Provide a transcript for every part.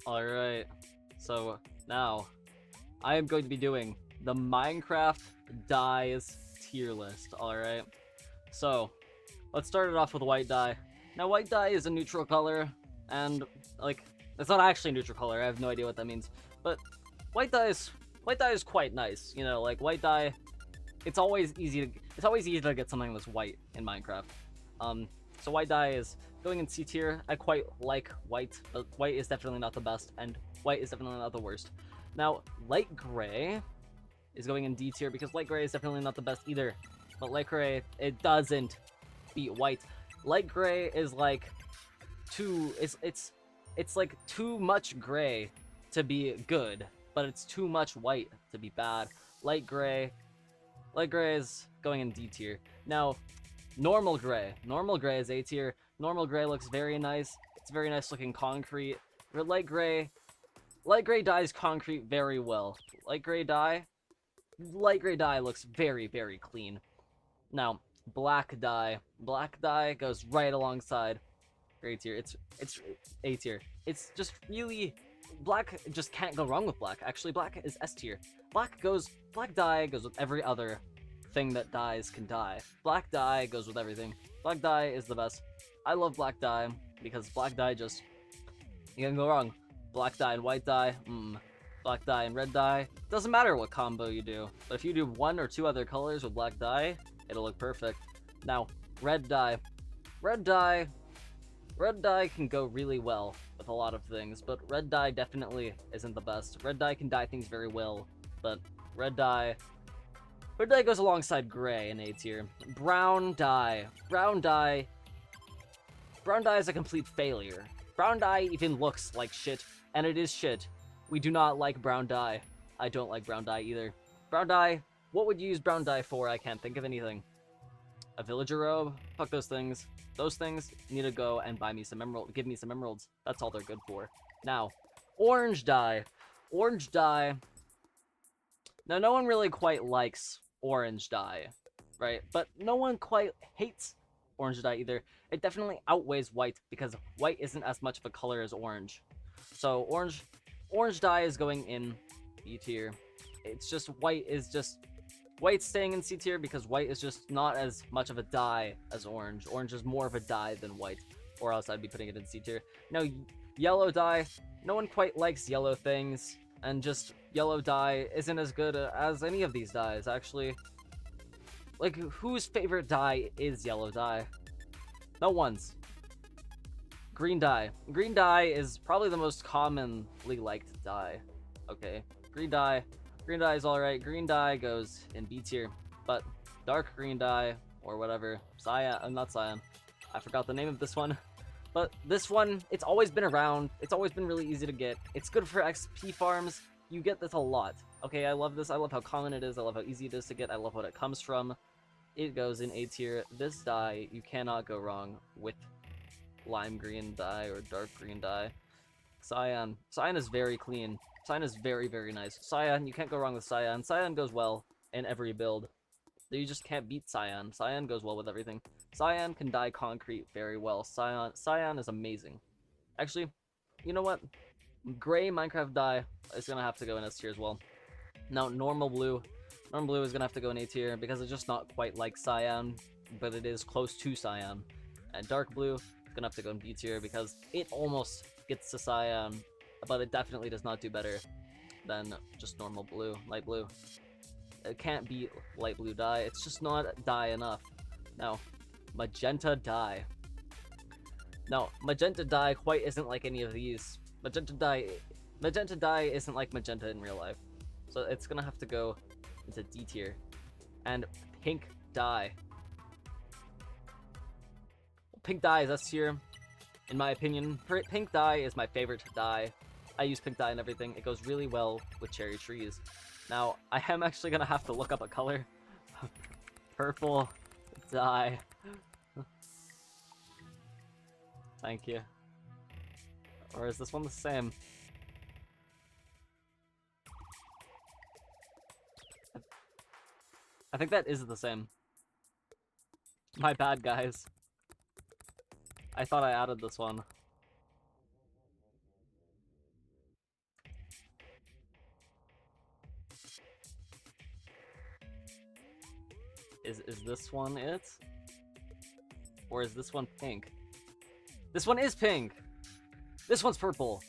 Alright, so now I am going to be doing the Minecraft dyes tier list, alright? So, let's start it off with white dye. Now, white dye is a neutral color, and, like, it's not actually a neutral color, I have no idea what that means, but white dye is quite nice, you know, like, white dye, it's always easy to get something that's white in Minecraft. So white dye is going in C tier. I quite like white, but white is definitely not the best, and white is definitely not the worst. Now, light gray is going in D tier because light gray is definitely not the best either. But light gray, it doesn't beat white. Light gray is like it's like too much gray to be good, but it's too much white to be bad. Light gray is going in D tier. Now, normal gray is A tier. Normal gray looks very nice. It's very nice looking concrete. Light gray dyes concrete very well. Light gray dye looks very, very clean. Now, black dye goes right alongside A tier. It's A tier. It's just really, black just can't go wrong with black. Actually, black is S tier. Black dye goes with every other thing that dyes can dye. Black dye goes with everything. Black dye is the best. I love black dye because black dye just, you can't go wrong. Black dye and white dye, black dye and red dye, doesn't matter what combo you do, but if you do one or two other colors with black dye, it'll look perfect. Now, red dye can go really well with a lot of things, but red dye definitely isn't the best. Red dye can dye things very well, but red dye goes alongside gray in A tier. Brown dye is a complete failure. Brown dye even looks like shit, and it is shit. We do not like brown dye. I don't like brown dye either. Brown dye, what would you use brown dye for? I can't think of anything. A villager robe? Fuck those things. Those things need to go and buy me some emerald. Give me some emeralds. That's all they're good for. Now, orange dye. Now, no one really quite likes orange dye, right? But no one quite hates orange dye either. It definitely outweighs white because white isn't as much of a color as orange. So orange dye is going in B tier. It's just white's staying in C tier because white is just not as much of a dye as orange. Orange is more of a dye than white, or else I'd be putting it in C tier. Now, yellow dye, no one quite likes yellow things, and just yellow dye isn't as good as any of these dyes, actually. Like, whose favorite dye is yellow dye? No one's. Green dye. Green dye is probably the most commonly liked dye. Okay, green dye is alright. Green dye goes in B tier, but dark green dye, or whatever, cyan, not cyan, I forgot the name of this one, but this one, it's always been around, it's always been really easy to get, it's good for XP farms, you get this a lot. Okay, I love this, I love how common it is, I love how easy it is to get, I love what it comes from. It goes in A tier. This dye, you cannot go wrong with lime green dye or dark green dye. Cyan is very clean. Cyan is very, very nice. Cyan, you can't go wrong with cyan. Cyan goes well in every build. You just can't beat cyan. Cyan goes well with everything. Cyan can dye concrete very well. Cyan is amazing. Actually, you know what? Gray Minecraft dye is gonna have to go in S tier as well. Now, normal blue is gonna have to go in A tier because it's just not quite like cyan, but it is close to cyan. And dark blue is gonna have to go in B tier because it almost gets to cyan, but it definitely does not do better than just normal blue, light blue. It can't beat light blue dye, it's just not dye enough. Now, magenta dye. Now, magenta dye quite isn't like any of these. Magenta dye isn't like magenta in real life. So it's gonna have to go into D tier. And pink dye. Pink dye is S tier, in my opinion. Pink dye is my favorite dye. I use pink dye and everything. It goes really well with cherry trees. Now, I am actually gonna have to look up a color. Purple dye. Thank you. Or is this one the same? I think that is the same. My bad, guys. I thought I added this one. Is this one it? Or is this one pink? This one is pink! This one's purple.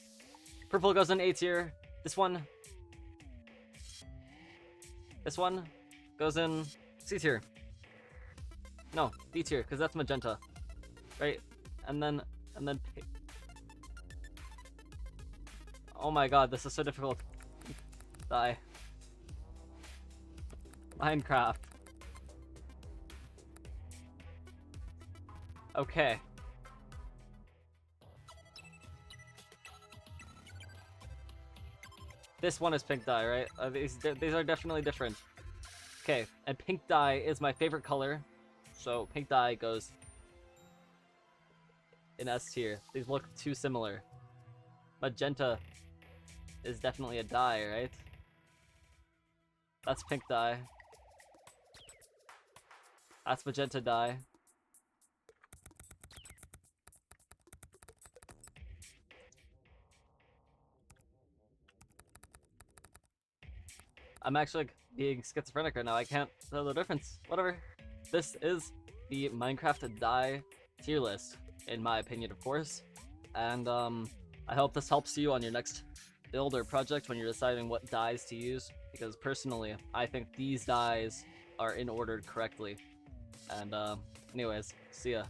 Purple goes in A tier. This one goes in C tier. No, D tier, because that's magenta. Right? And then oh my god, this is so difficult. Die. Minecraft. Okay. This one is pink dye, right? These are definitely different. Okay, and pink dye is my favorite color, so pink dye goes in S tier. These look too similar. Magenta is definitely a dye, right? That's pink dye. That's magenta dye. I'm actually being schizophrenic right now. I can't tell the difference. Whatever. This is the Minecraft dye tier list, in my opinion, of course. And I hope this helps you on your next build or project when you're deciding what dyes to use. Because personally, I think these dyes are in ordered correctly. And anyways, see ya.